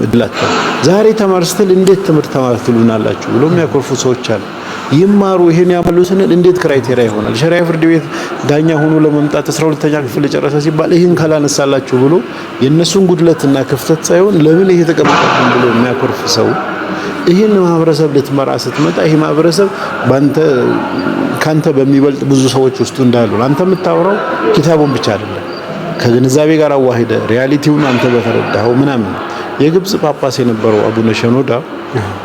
እድላታ ዛሬ ተማርስተል እንዴት ትምህርት ተማርተሉናላችሁ ብሎ የሚያኮርፉ ሰዎች አሉ። ይማሩ ይሄን ያመሉትን እንዴት ክራይቴሪያ ይሆናል? ሸሪዓ ፍርድ ቤት ዳኛ ሆኖ ለመምጣት 12ኛ ክፍል ጨረሰ ሲባል ይሄን ካላነሳላችሁ ብሎ የነሱን ጉድለትና ክፍተት ሳይሆን ለምን ይሄ ተቀምጣችሁ ብሎ የሚያኮርፍ ሰው ይሄን ማህበረሰብ ልትመራ ስትመጣ ይሄ ማህበረሰብ ካንተ በሚበልጥ ብዙ ሰዎች ውስጥ እንዳሉ አንተ የምታወራው ኪታቡን ብቻ አይደለም ከግንዛቤ ጋር አዋህደ ሪያሊቲውን አንተ በተረዳኸው ምናምን። የግብጽ ጳጳስ የነበረው አቡነ ሸኖዳ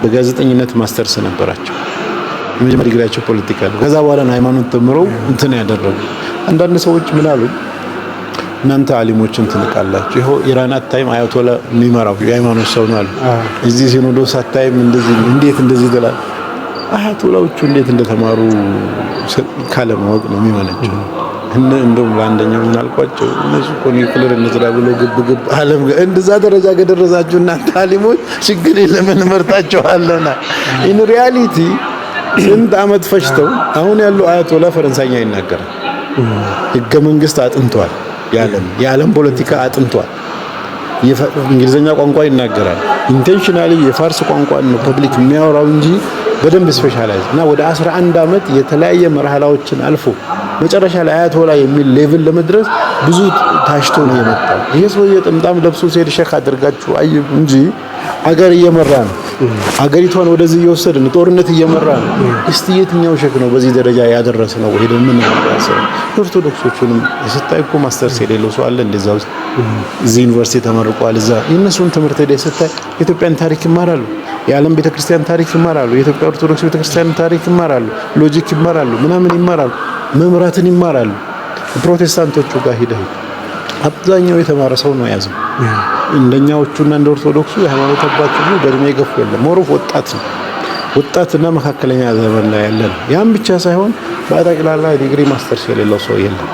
በጋዜጠኝነት ማስተርስ ነበራቸው። የመጀመሪያ ዲግሪያቸው ፖለቲካ ነው። ከዛ በኋላ ሃይማኖት ተምረው እንትን ያደረጉ አንዳንድ ሰዎች ምን አሉ? እናንተ አሊሞችን ትንቃላችሁ። ይሄው ኢራን አታይም አያቶላ የሚመራው የሃይማኖት ሰው ነው አሉ። እዚህ ሲኖዶስ አታይም እንደዚህ እንዴት እንደዚህ ይላል? አያቶላዎቹ እንዴት እንደተማሩ ካለማወቅ ነው የሚሆነው። እንደውም ለአንደኛው ምን አልኳቸው? እነሱ ኒውክሌር እንዝራ ብሎ ግብ ዓለም እንደዛ ደረጃ ከደረሳችሁ እናንተ አሊሞች ችግር የለም እንመርጣችኋለና ኢን ሪያሊቲ ስንት ዓመት ፈጅተው አሁን ያለው አያቶላ ፈረንሳይኛ ይናገራል። ህገ መንግስት አጥንቷል። የዓለም ፖለቲካ አጥንቷል። እንግሊዘኛ ቋንቋ ይናገራል። ኢንቴንሽናሊ የፋርስ ቋንቋ ነው ፐብሊክ የሚያወራው እንጂ በደንብ ስፔሻላይዝ እና ወደ 11 ዓመት የተለያየ መርሃላዎችን አልፎ መጨረሻ ላይ አያቶላ የሚል ሌቭል ለመድረስ ብዙ ታሽቶ ነው የመጣው። ይሄ ሰውዬ ጥምጣም ለብሶ ሲሄድ ሸክ አድርጋችሁ አይ እንጂ አገር እየመራ ነው። አገሪቷን ወደዚህ እየወሰድን ጦርነት እየመራ ነው። እስቲ የትኛው ሸክ ነው በዚህ ደረጃ ያደረሰ ነው? ሄደው ምን ያሰው ኦርቶዶክሶቹንም ስታይ እኮ ማስተርስ የሌለው ሰው አለ እንደዛው እዚህ ዩኒቨርሲቲ ተመርቋል። እዛ የነሱን ትምህርት ሄደ ስታይ የኢትዮጵያን ታሪክ ይማራሉ። የዓለም ቤተክርስቲያን ታሪክ ይማራሉ። የኢትዮጵያ ኦርቶዶክስ ቤተክርስቲያን ታሪክ ይማራሉ። ሎጂክ ይማራሉ። ምናምን ይማራሉ። መምራትን ይማራሉ። ፕሮቴስታንቶቹ ጋር ሄደው አብዛኛው የተማረ ሰው ነው ያዘው። እንደኛዎቹና እንደ ኦርቶዶክሱ የሃይማኖት አባት ሁሉ በእድሜ ገፉ የለም። ሞሮፍ ወጣትና መካከለኛ ዘመን ላይ ያለ ነው። ያን ብቻ ሳይሆን በአጠቅላላ ዲግሪ ማስተርስ የሌለው ሰው የለም።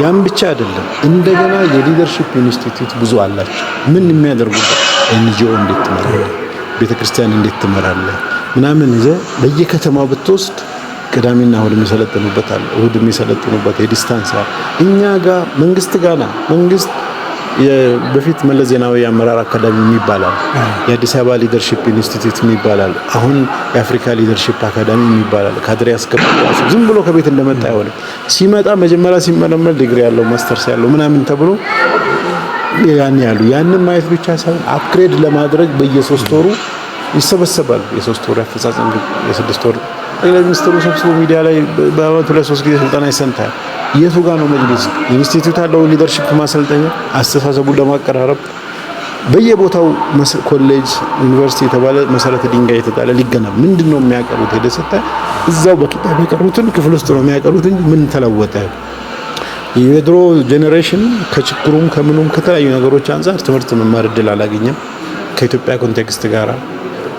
ያን ብቻ አይደለም፣ እንደገና የሊደርሺፕ ኢንስቲትዩት ብዙ አላቸው። ምን የሚያደርጉበት ኤንጂኦ እንዴት ትመራለህ፣ ቤተክርስቲያን እንዴት ትመራለህ ምናምን ይዘህ በየከተማው ብትወስድ ቅዳሜና እሁድ የሚሰለጥኑበት አለ። እሁድ የሚሰለጥኑበት የዲስታንስ እኛ ጋር መንግስት ጋና መንግስት በፊት መለስ ዜናዊ አመራር አካዳሚ የሚባላል፣ የአዲስ አበባ ሊደርሺፕ ኢንስቲትዩት የሚባላል፣ አሁን የአፍሪካ ሊደርሺፕ አካዳሚ የሚባላል። ካድሬ ያስከብራል። ዝም ብሎ ከቤት እንደመጣ አይሆንም። ሲመጣ መጀመሪያ ሲመለመል ዲግሪ ያለው ማስተርስ ያለው ምናምን ተብሎ ያንን ማየት ብቻ ሳይሆን አፕግሬድ ለማድረግ በየ3 ወሩ ይሰበሰባል። የ3 ወር አፈጻጸም የ6 ወር ጠቅላይ ሚኒስትሩ ሰብስቦ ሚዲያ ላይ በአመት 2-3 ጊዜ ስልጠና ይሰንታል። የቱ ጋር ነው መጅሊስ ኢንስቲትዩት አለው ሊደርሺፕ ማሰልጠኛ አስተሳሰቡን ለማቀራረብ በየቦታው ኮሌጅ ዩኒቨርሲቲ የተባለ መሰረተ ድንጋይ የተጣለ ሊገነባ ምንድነው የሚያቀሩት? ሄደ ስታይ እዛው በኪታብ የቀሩትን ክፍል ውስጥ ነው የሚያቀሩት እንጂ ምን ተለወጠ? የድሮ ጄኔሬሽን ከችግሩም ከምኑም ከተለያዩ ነገሮች አንፃር ትምህርት መማር እድል አላገኘም። ከኢትዮጵያ ኮንቴክስት ጋር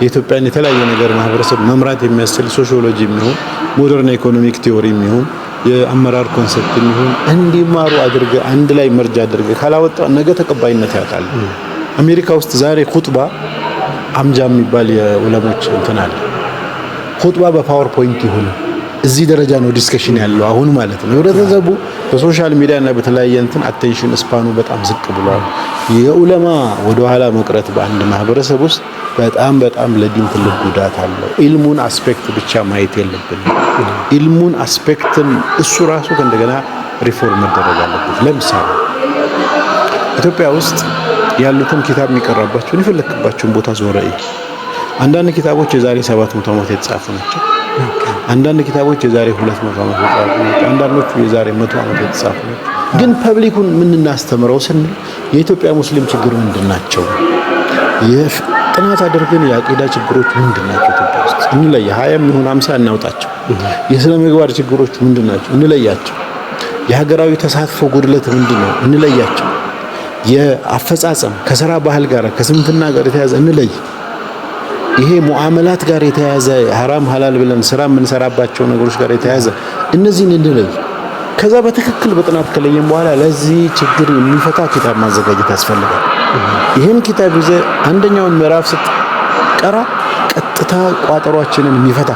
የኢትዮጵያን የተለያየ ነገር ማህበረሰብ መምራት የሚያስችል ሶሺዮሎጂ የሚሆን ሞደርን ኢኮኖሚክ ቲዮሪ የሚሆን የአመራር ኮንሰፕት የሚሆን እንዲማሩ አድርገ አንድ ላይ መርጃ አድርገ ካላወጣ ነገ ተቀባይነት ያጣል። አሜሪካ ውስጥ ዛሬ ኹጥባ አምጃ የሚባል የዑለሞች እንትን አለ። ኹጥባ በፓወርፖይንት ይሁን እዚህ ደረጃ ነው ዲስከሽን ያለው አሁን ማለት ነው። ህብረተሰቡ በሶሻል ሚዲያ እና በተለያየ እንትን አቴንሽን ስፓኑ በጣም ዝቅ ብሏል። የዑለማ ወደ ኋላ መቅረት በአንድ ማህበረሰብ ውስጥ በጣም ለዲን ትልቅ ጉዳት አለው። ኢልሙን አስፔክት ብቻ ማየት የለብንም። ኢልሙን አስፔክትን እሱ ራሱ እንደገና ሪፎርም መደረግ አለበት። ለምሳሌ ኢትዮጵያ ውስጥ ያሉትን ኪታብ የሚቀራባቸው የፈለክባቸውን ቦታ ዞረ። አንዳንድ ኪታቦች የዛሬ 700 ዓመት የተጻፉ ናቸው። አንዳንድ ኪታቦች የዛሬ 200 ዓመት የተጻፉ ናቸው። አንዳንዶቹ የዛሬ 100 ዓመት የተጻፉ ናቸው። ግን ፐብሊኩን ምን እናስተምረው ስንል የኢትዮጵያ ሙስሊም ችግር ምንድናቸው? ጥናት አድርገን የአቂዳ ችግሮች ምንድናቸው ኢትዮጵያ ውስጥ እንለይ። 20 ይሁን 50 እናውጣቸው። የስነ ምግባር ችግሮች ምንድናቸው እንለያቸው። የሀገራዊ ተሳትፎ ጉድለት ምንድነው እንለያቸው። የአፈጻጸም ከሥራ ባህል ጋር ከስንፍና ጋር የተያዘ እንለይ። ይሄ ሙአመላት ጋር የተያዘ ሐራም ሐላል ብለን ስራ የምንሰራባቸው ነገሮች ጋር የተያዘ እነዚህን እንለይ። ከዛ በትክክል በጥናት ከለየን በኋላ ለዚህ ችግር የሚፈታ ኪታብ ማዘጋጀት ያስፈልጋል። ይሄን ኪታብ ይዘ አንደኛውን ምዕራፍ ስትቀራ ቀጥታ ቋጠሯችንን የሚፈታ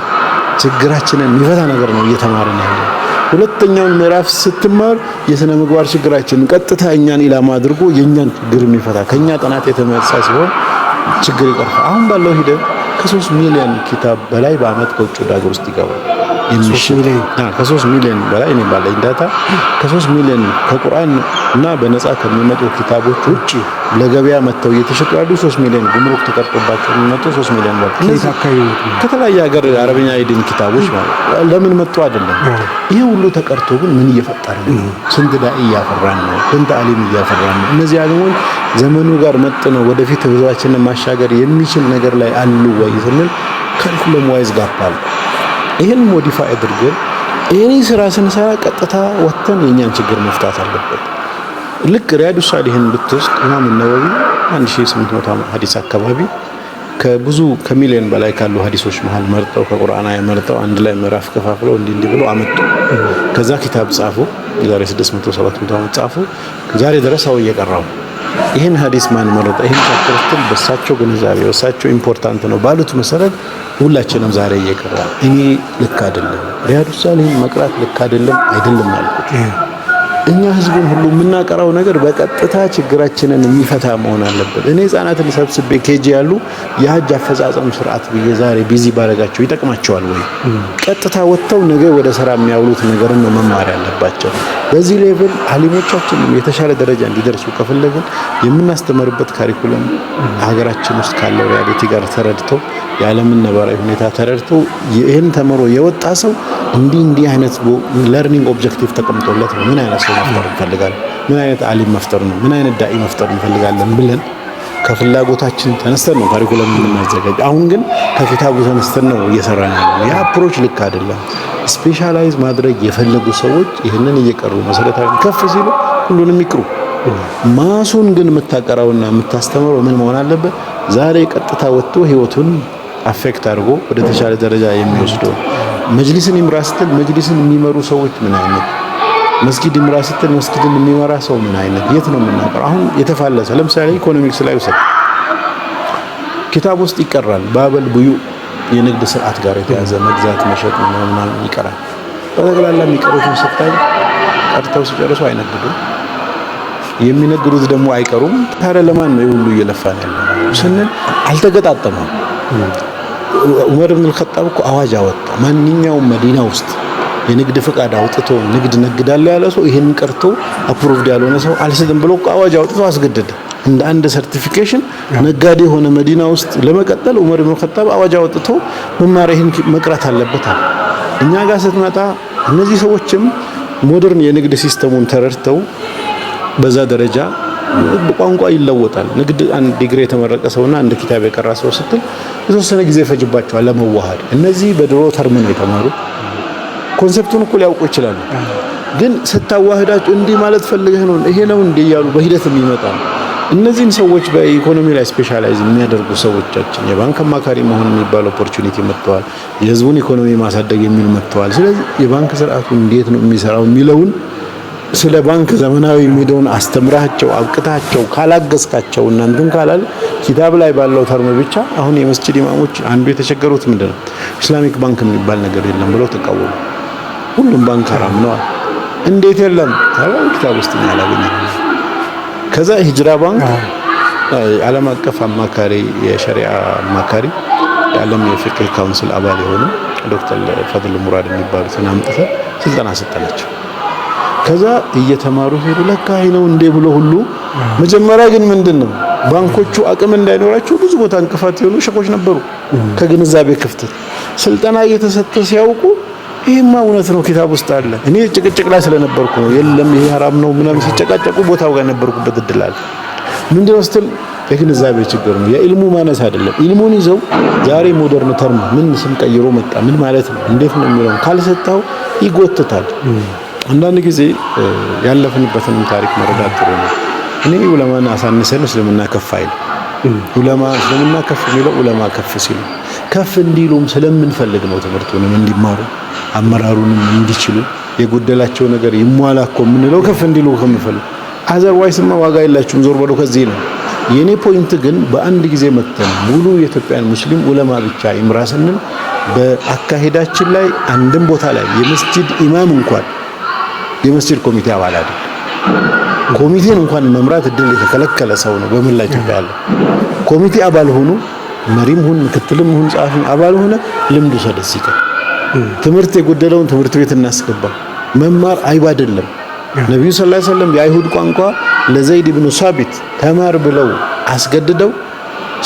ችግራችንን የሚፈታ ነገር ነው እየተማርን ያለው። ሁለተኛውን ምዕራፍ ስትማር የሥነ ምግባር ችግራችንን ቀጥታ እኛን ኢላማ አድርጎ የኛን ችግር የሚፈታ ከኛ ጥናት የተመሳ ሲሆን ችግር ይቀርፋል። አሁን ባለው ሂደት ከ3 ሚሊዮን ኪታብ በላይ በአመት ከውጭ ወደ ሀገር ውስጥ ይገባል። ከ3 ሚሊዮን በላይ እኔ ባለኝ ዳታ ከ3 ሚሊዮን ከቁርአን እና በነፃ ከሚመጡ ኪታቦች ውጪ ለገበያ መጥተው እየተሸጡ ያሉ 3 ሚሊዮን ጉምሩክ ተቀርጦባቸው የሚመጡ 3 ሚሊዮን በላይ እነዚህ ከተለያየ ሀገር አረብኛ አይዲን ኪታቦች ማለት ለምን መጡ አይደለም። ይሄ ሁሉ ተቀርቶ ግን ምን እየፈጠርን ነው? ስንት ዳኢ እያፈራን ነው? ስንት አሊም እያፈራን ነው? እነዚህ አሊሞች ዘመኑ ጋር መጥነው ወደፊት ህዝባችንን ማሻገር የሚችል ነገር ላይ አሉ ወይ ስንል ካሪኩለም ዋይዝ ጋፕ አለ። ይህን ሞዲፋይ አድርገን ይሄን ስራ ስንሰራ ቀጥታ ወጥተን የኛን ችግር መፍታት አለበት። ልክ ሪያዱ ሳሊሂን ብትወስድ ኢማም ነወዊ 1800 ሐዲስ አካባቢ ከብዙ ከሚሊዮን በላይ ካሉ ሐዲሶች መሃል መርጠው ከቁርአን መርጠው አንድ ላይ ምዕራፍ ከፋፍለው እንዲህ ብለው አመጡ። ከዛ ኪታብ ጻፉ። የዛሬ 600 700 ዓመት ጻፉ። ዛሬ ድረስ አው እየቀራው ይሄን ሐዲስ ማን መረጠ? ይሄን ተከታተል በሳቸው ግንዛቤ ወሳቸው ኢምፖርታንት ነው ባሉት መሰረት ሁላችንም ዛሬ እየቀራ እኔ ልክ አይደለም ሪያዱ ሳሊሂን መቅራት ልክ አይደለም ያልኩት እኛ ህዝቡን ሁሉ የምናቀራው ነገር በቀጥታ ችግራችንን የሚፈታ መሆን አለበት። እኔ ህፃናትን ሰብስቤ ኬጂ ያሉ የሀጅ አፈጻጸም ስርዓት ዛሬ ቢዚ ባረጋቸው ይጠቅማቸዋል ወይ? ቀጥታ ወጥተው ነገ ወደ ስራ የሚያውሉት ነገርን ነው መማር ያለባቸው። በዚህ ሌቭል አሊሞቻችንም የተሻለ ደረጃ እንዲደርሱ ከፈለግን የምናስተምርበት ካሪኩለም ሀገራችን ውስጥ ካለው ሪያሊቲ ጋር ተረድተው የዓለምን ነባራዊ ሁኔታ ተረድተው ይህን ተምሮ የወጣ ሰው እንዲህ አይነት ለርኒንግ ኦብጀክቲቭ ተቀምጦለት ነው ምን አይነት ሰው መፍጠር እንፈልጋለን፣ ምን አይነት አሊም መፍጠር ነው፣ ምን አይነት ዳኢ መፍጠር እንፈልጋለን ብለን ከፍላጎታችን ተነስተን ነው ካሪኩለም የምናዘጋጅ። አሁን ግን ከኪታቡ ተነስተን ነው እየሰራን ያለው። ያ አፕሮች ልክ አይደለም። ስፔሻላይዝ ማድረግ የፈለጉ ሰዎች ይህንን እየቀሩ መሰረታዊ ከፍ ሲሉ ሁሉንም ይቅሩ። ማሱን ግን የምታቀራውና የምታስተምረው ምን መሆን አለበት? ዛሬ ቀጥታ ወጥቶ ህይወቱን አፌክት አድርጎ ወደ ተሻለ ደረጃ የሚወስደው መጅሊስን ይምራ ስትል መጅሊስን የሚመሩ ሰዎች ምን አይነት፣ መስጊድ ይምራ ስትል መስጊድን የሚመራ ሰው ምን አይነት፣ የት ነው የምናቀረው? አሁን የተፋለሰ ለምሳሌ ኢኮኖሚክስ ላይ ወሰድ ኪታብ ውስጥ ይቀራል ባበል ቡዩ የንግድ ስርዓት ጋር የተያዘ መግዛት መሸጥ ምናምን ይቀራል። በተግላላ የሚቀሩትን ስታይ ቀርተው ሲጨርሱ አይነግዱም። የሚነግዱት ደግሞ አይቀሩም። ታዲያ ለማን ነው ሁሉ እየለፋን ያለው ስንል አልተገጣጠመም። ዑመር ኢብኑ አልኸጣብ እኮ አዋጅ አወጣ። ማንኛውም መዲና ውስጥ የንግድ ፍቃድ አውጥቶ ንግድ ነግዳለሁ ያለ ሰው ይሄን ቀርቶ አፕሩቭድ ያልሆነ ሰው አልሰጥም ብሎ አዋጅ አውጥቶ አስገደደ። እንደ አንድ ሰርቲፊኬሽን ነጋዴ የሆነ መዲና ውስጥ ለመቀጠል ዑመር ኢብኑ አልኸጣብ አዋጅ አውጥቶ መማር ይሄን መቅራት አለበት። እኛ ጋር ስትመጣ እነዚህ ሰዎችም ሞደርን የንግድ ሲስተሙን ተረድተው በዛ ደረጃ ቋንቋ ይለወጣል። ንግድ አንድ ዲግሪ የተመረቀ ሰውና አንድ ኪታብ የቀራ ሰው ስትል የተወሰነ ጊዜ ፈጅባቸዋል ለመዋሃድ። እነዚህ በድሮ ተርም ነው የተማሩ። ኮንሰፕቱን እኮ ሊያውቁ ይችላሉ፣ ግን ስታዋህዳቸው እንዲህ ማለት ፈልገህ ነው ይሄ ነው እንዲህ እያሉ በሂደት የሚመጣ ነው። እነዚህን ሰዎች በኢኮኖሚ ላይ ስፔሻላይዝ የሚያደርጉ ሰዎቻችን የባንክ አማካሪ መሆን የሚባል ኦፖርቹኒቲ መጥተዋል። የህዝቡን ኢኮኖሚ ማሳደግ የሚል መጥተዋል። ስለዚህ የባንክ ስርዓቱ እንዴት ነው የሚሰራው የሚለውን ስለ ባንክ ዘመናዊ የሚለውን አስተምራቸው አብቅታቸው ካላገዝካቸው እናንተን ካላል ኪታብ ላይ ባለው ተርም ብቻ አሁን የመስጂድ ኢማሞች አንዱ የተቸገሩት ምንድነው ኢስላሚክ ባንክ የሚባል ነገር የለም ብለው ተቃወሙ። ሁሉም ባንክ ሐራም ነው። እንዴት የለም? ታዲያ ኪታብ ውስጥ ነው ያላገኘው። ከዛ ሂጅራ ባንክ ዓለም አቀፍ አማካሪ የሸሪዓ አማካሪ የዓለም የፊቅህ ካውንስል አባል የሆኑ ዶክተር ፈድል ሙራድ የሚባሉትን አምጥተን ስልጠና ሰጠናቸው። ከዛ እየተማሩ ሄዱ። ለካ ነው እንደ ብሎ ሁሉ መጀመሪያ ግን ምንድነው ባንኮቹ አቅም እንዳይኖራቸው ብዙ ቦታ እንቅፋት የሆኑ ሸቆች ነበሩ። ከግንዛቤ ክፍተት ስልጠና እየተሰጠ ሲያውቁ ይሄማ እውነት ነው ኪታብ ውስጥ አለ። እኔ ጭቅጭቅ ላይ ስለነበርኩ ነው የለም ይሄ ሐራም ነው ምናምን ሲጨቃጨቁ ቦታው ጋር ነበርኩበት እድል አለ። ምንድነው ስትል የግንዛቤ ችግር ነው፣ የኢልሙ ማነስ አይደለም። ኢልሙን ይዘው ዛሬ ሞደርን ተርም ምን ስም ቀይሮ መጣ ምን ማለት ነው እንዴት ነው የሚለው ካልሰጣው ይጎትታል። አንዳንድ ጊዜ ያለፍንበትን ታሪክ መረዳት ጥሩ ነው። እኔ ዑለማን አሳንሰን እስልምና ከፍ አይል ዑለማ እስልምና ከፍ የሚለው ዑለማ ከፍ ሲሉ ከፍ እንዲሉም ስለምንፈልግ ነው። ትምህርቱንም እንዲማሩ አመራሩንም እንዲችሉ የጎደላቸው ነገር ይሟላ እኮ የምንለው ከፍ እንዲሉ ከምፈልግ አዘርዋይስማ ዋጋ የላችሁም ዞር በሉ ከዚህ ነው። የኔ ፖይንት ግን በአንድ ጊዜ መተን ሙሉ የኢትዮጵያን ሙስሊም ዑለማ ብቻ ይምራ ስንል በአካሄዳችን ላይ አንድም ቦታ ላይ የመስጂድ ኢማም እንኳን የመስጂድ ኮሚቴ አባል አይደል። ኮሚቴን እንኳን መምራት እድል የተከለከለ ሰው ነው በመላ ኢትዮጵያ ያለው። ኮሚቴ አባል ሆኖ መሪም ሁን ምክትልም ሁን ጻፊ አባል ሆነ ልምዱ ሰደስከ ትምህርት የጎደለውን ትምህርት ቤት እናስገባ። መማር አይባ አይደለም። ነብዩ ሰለላሁ ዐለይሂ ወሰለም የአይሁድ ቋንቋ ለዘይድ ኢብኑ ሳቢት ተማር ብለው አስገድደው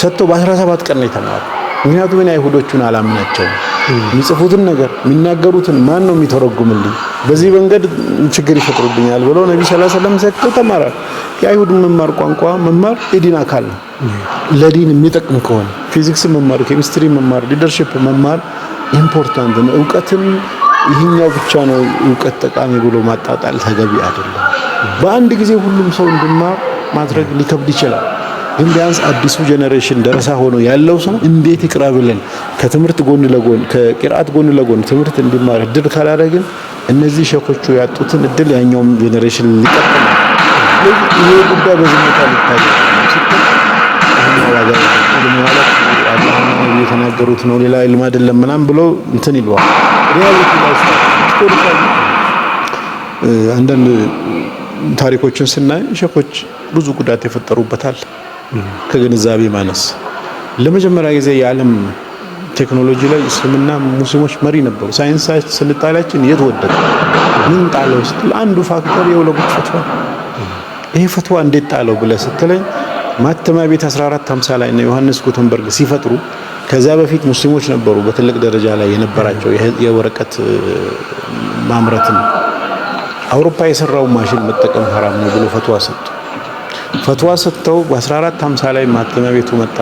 ሰጥቶ በ17 ቀን ላይ ተማረ። ምክንያቱም እኔ አይሁዶቹን አላምናቸው የሚጽፉትን ነገር የሚናገሩትን ማን ነው የሚተረጉምልኝ? በዚህ መንገድ ችግር ይፈጥሩብኛል ብለው ነብዩ ሰለላሁ ዐለይሂ ወሰለም ሰጥተው ተማረ። የአይሁድ መማር ቋንቋ መማር የዲን አካል ነው። ለዲን የሚጠቅም ከሆነ ፊዚክስ መማር፣ ኬሚስትሪ መማር፣ ሊደርሺፕ መማር ኢምፖርታንት ነው። ዕውቀትም ይሄኛው ብቻ ነው ዕውቀት ጠቃሚ ብሎ ማጣጣል ተገቢ አይደለም። በአንድ ጊዜ ሁሉም ሰው እንዲማር ማድረግ ሊከብድ ይችላል። ግን ቢያንስ አዲሱ ጄኔሬሽን ደረሳ ሆኖ ያለው ሰው እንዴት ይቅረብልን ከትምህርት ጎን ለጎን ከቂርአት ጎን ለጎን ትምህርት እንዲማር እድል ካላደረግን እነዚህ ሸኾቹ ያጡትን እድል ያኛውም ጄኔሬሽን ሊቀጥል ይሄ ጉዳይ በዝምታ ሊታይ አላህ የተናገሩት ነው ሌላ ኢልም አይደለም ምናምን ብሎ እንትን ይሏል። ሪያሊቲ ላይ ስቶሪካል አንዳንድ ታሪኮችን ስናይ ሸኾች ብዙ ጉዳት የፈጠሩበታል። ከግንዛቤ ማነስ ለመጀመሪያ ጊዜ የዓለም ቴክኖሎጂ ላይ እስልምና ሙስሊሞች መሪ ነበሩ። ሳይንሳዊ ስልጣኔያችን የት ወደቀ? ምን ጣለው ስትል አንዱ ፋክተር የዑለሞች ፈትዋ። ይሄ ፈትዋ እንዴት ጣለው ብለህ ስትለኝ ማተሚያ ቤት 1450 ላይ ነው ዮሐንስ ጉተንበርግ ሲፈጥሩ። ከዛ በፊት ሙስሊሞች ነበሩ በትልቅ ደረጃ ላይ የነበራቸው የወረቀት ማምረትን። አውሮፓ የሰራው ማሽን መጠቀም ሐራም ነው ብሎ ፈትዋ ሰጡ። ፈትዋ ሰጥተው በ1450 ላይ ማተሚያ ቤቱ መጣ።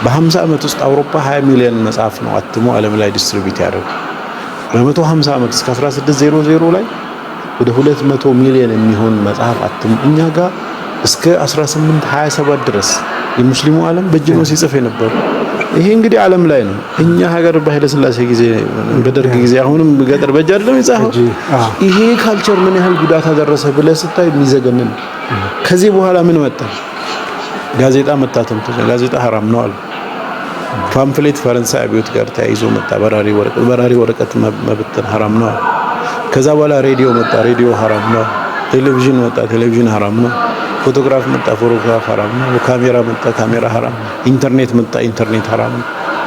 በ50 ዓመት ውስጥ አውሮፓ 20 ሚሊዮን መጽሐፍ ነው አትሞ ዓለም ላይ ዲስትሪቢዩት ያደረገ። በ150 ዓመት እስከ 1600 ላይ ወደ 200 ሚሊዮን የሚሆን መጽሐፍ አትሞ እኛ ጋር እስከ 1827 ድረስ የሙስሊሙ ዓለም በእጅ ነው ሲጽፍ የነበረው። ይሄ እንግዲህ ዓለም ላይ ነው። እኛ ሀገር በኃይለ ሥላሴ ጊዜ በደርግ ጊዜ አሁንም ገጠር በእጅ አይደለም የጻፈው። ይሄ ካልቸር ምን ያህል ጉዳት አደረሰ ብለህ ስታይ የሚዘገንን። ከዚህ በኋላ ምን መጣ? ጋዜጣ መታተም ተጀመረ። ጋዜጣ ሐራም ነው አሉ። ፓምፍሌት ፈረንሳይ አብዮት ጋር ተያይዞ መጣ። በራሪ ወረቀት መበተን ሐራም ነው። ከዛ በኋላ ሬዲዮ መጣ። ሬዲዮ ሐራም ነው። ቴሌቪዥን መጣ። ቴሌቪዥን ሐራም ነው። ፎቶግራፍ መጣ። ፎቶግራፍ ሐራም ነው። ካሜራ መጣ። ካሜራ ሐራም። ኢንተርኔት መጣ። ኢንተርኔት ሐራም ነው።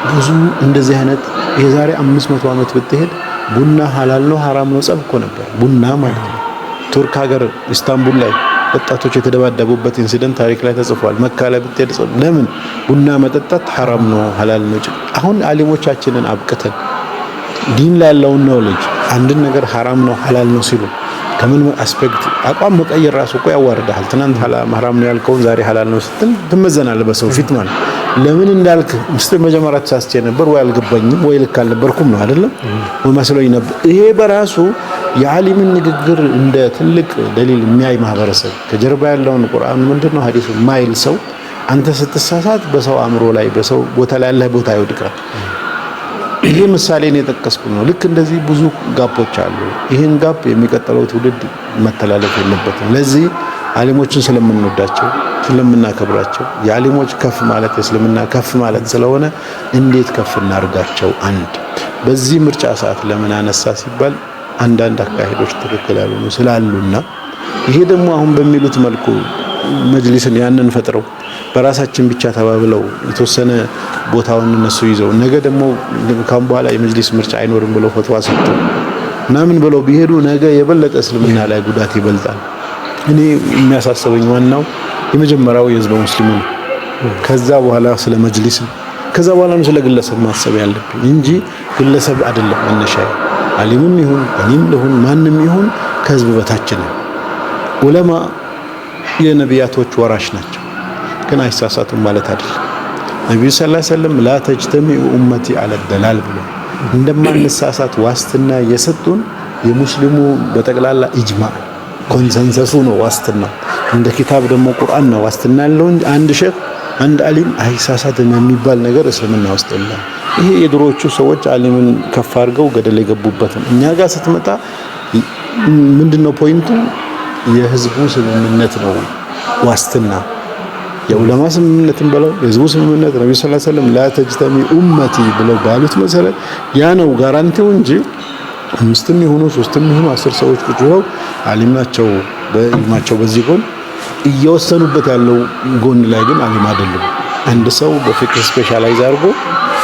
ብዙ እንደዚህ አይነት የዛሬ 500 ዓመት ብትሄድ ቡና ሐላል ነው ሐራም ነው ጸብ እኮ ነበር። ቡና ማለት ነው። ቱርክ ሀገር ኢስታንቡል ላይ ወጣቶች የተደባደቡበት ኢንሲደንት ታሪክ ላይ ተጽፏል። መካ ላይ ብትሄድ ለምን ቡና መጠጣት ሐራም ነው ሐላል ነው? አሁን አሊሞቻችንን አብቅተን ዲን ላይ ያለውን ነው ልጅ አንድን ነገር ሐራም ነው ሐላል ነው ሲሉ ከምን አስፔክት አቋም መቀየር ራሱ እኮ ያዋርዳል። ትናንት ሐራም ነው ያልከውን ዛሬ ሐላል ነው ስትል ትመዘናለህ በሰው ፊት ማለት ለምን እንዳልክ ምስል መጀመሪያ ተሳስቼ ነበር ወይ አልገባኝም ወይ ልክ አልነበርኩም ነው አይደለም ወይ መስሎኝ ነበር። ይሄ በራሱ የዓሊምን ንግግር እንደ ትልቅ ደሊል የሚያይ ማህበረሰብ ከጀርባ ያለውን ቁርአን ምንድነው ሐዲሱ ማይል ሰው አንተ ስትሳሳት በሰው አእምሮ ላይ በሰው ቦታ ላይ ያለህ ቦታ ይወድቃል። ይሄ ምሳሌ ነው የጠቀስኩት ነው። ልክ እንደዚህ ብዙ ጋፖች አሉ። ይሄን ጋፕ የሚቀጥለው ትውልድ መተላለፍ የለበትም። ለዚህ ዓሊሞችን ስለምንወዳቸው ስለምናከብራቸው የዓሊሞች ከፍ ማለት የእስልምና ከፍ ማለት ስለሆነ እንዴት ከፍ እናርጋቸው? አንድ በዚህ ምርጫ ሰዓት ለምን አነሳ ሲባል አንዳንድ አካሄዶች ትክክል ያልሆኑ ስላሉና ይሄ ደግሞ አሁን በሚሉት መልኩ መጅሊስን ያንን ፈጥረው በራሳችን ብቻ ተባብለው የተወሰነ ቦታውን እነሱ ይዘው ነገ ደግሞ ካም በኋላ የመጅሊስ ምርጫ አይኖርም ብለው ፈትዋ ሰጡ ምናምን ብለው ቢሄዱ ነገ የበለጠ እስልምና ላይ ጉዳት ይበልጣል። እኔ የሚያሳስበኝ ዋናው የመጀመሪያው የህዝበ ሙስሊሙ ነው። ከዛ በኋላ ስለ መጅሊስ ከዛ በኋላ ነው ስለ ግለሰብ ማሰብ ያለብኝ እንጂ ግለሰብ አይደለም መነሻዬ። ዓሊምም ይሁን እኔም ልሁን ማንም ይሁን ከህዝብ በታች ነው። ዑለማ የነቢያቶች ወራሽ ናቸው፣ ግን አይሳሳቱም ማለት አይደለም። ነብዩ ሰለላሁ ዐለይሂ ወሰለም ላ ተጅተሚዑ ኡመቲ ዐለ ደላል ብሎ እንደማንሳሳት ዋስትና የሰጡን የሙስሊሙ በጠቅላላ ኢጅማዕ ኮንሰንሰሱ ነው ዋስትና። እንደ ኪታብ ደግሞ ቁርአን ነው ዋስትና ያለው። አንድ ሼክ አንድ ዓሊም አይሳሳትም የሚባል ነገር እስልምና ውስጥ የለም። ይሄ የድሮዎቹ ሰዎች ዓሊምን ከፍ አድርገው ገደል የገቡበት ነው። እኛ ጋር ስትመጣ ምንድነው ፖይንቱ? የህዝቡ ስምምነት ነው ዋስትና። የዑለማ ስምምነትን ብለው የህዝቡ ስምምነት ነብዩ ሰለላሁ ዐለይሂ ወሰለም ላ ተጅተሚ ኡመቲ ብለው ባሉት መሰረት ያ ነው ጋራንቲው እንጂ አምስትም ይሁኑ ሶስትም ይሁኑ 10 ሰዎች ቁጭ ብለው ዓሊም ናቸው በኢልማቸው በዚህ ጎን እየወሰኑበት ያለው ጎን ላይ ግን ዓሊም አይደሉም። አንድ ሰው በፊክር ስፔሻላይዝ አድርጎ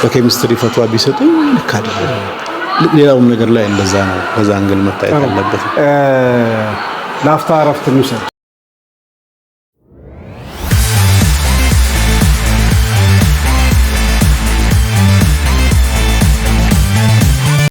በኬሚስትሪ ፈትዋ ቢሰጠኝ ልክ አይደለም። ሌላውም ነገር ላይ እንደዛ ነው። በዛ አንግል መታየት አለበት። ላፍታ እረፍት እንውሰድ።